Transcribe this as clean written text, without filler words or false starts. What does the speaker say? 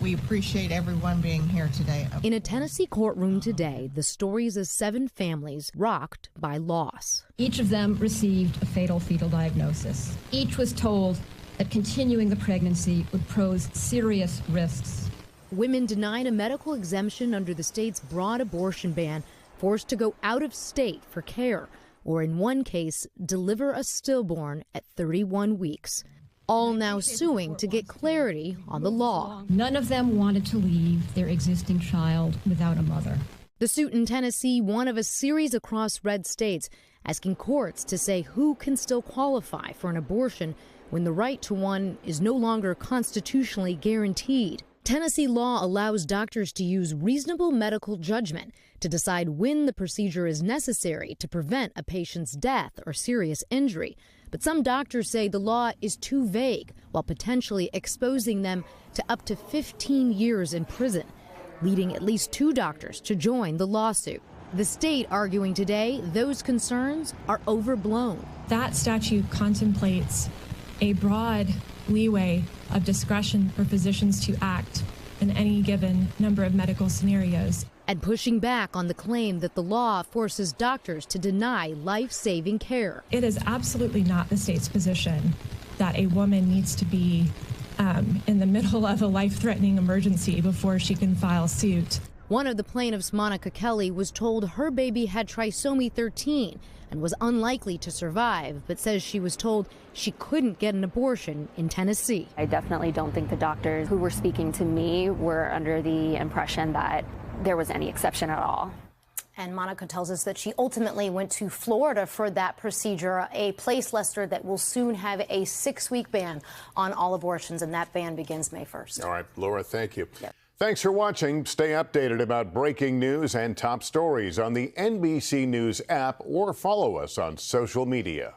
We appreciate everyone being here today. In a Tennessee courtroom today, the stories of 7 families rocked by loss. Each of them received a fatal fetal diagnosis. Each was told that continuing the pregnancy would pose serious risks. Women denied a medical exemption under the state's broad abortion ban, forced to go out of state for care, or in one case, deliver a stillborn at 31 weeks. All now suing to get clarity on the law. None of them wanted to leave their existing child without a mother. The suit in Tennessee, one of a series across red states, asking courts to say who can still qualify for an abortion when the right to one is no longer constitutionally guaranteed. Tennessee law allows doctors to use reasonable medical judgment to decide when the procedure is necessary to prevent a patient's death or serious injury. But some doctors say the law is too vague, while potentially exposing them to up to 15 years in prison, leading at least 2 doctors to join the lawsuit. The state arguing today those concerns are overblown. That statute contemplates a broad leeway of discretion for physicians to act in any given number of medical scenarios. And pushing back on the claim that the law forces doctors to deny life-saving care. It is absolutely not the state's position that a woman needs to be in the middle of a life-threatening emergency before she can file suit. One of the plaintiffs, Monica Kelly, was told her baby had trisomy 13 and was unlikely to survive, but says she was told she couldn't get an abortion in Tennessee. I definitely don't think the doctors who were speaking to me were under the impression that there was any exception at all. And Monica tells us that she ultimately went to Florida for that procedure, a place, Lester, that will soon have a 6-week ban on all abortions, and that ban begins May 1st. All right, Laura, thank you. Yep. Thanks for watching. Stay updated about breaking news and top stories on the NBC News app or follow us on social media.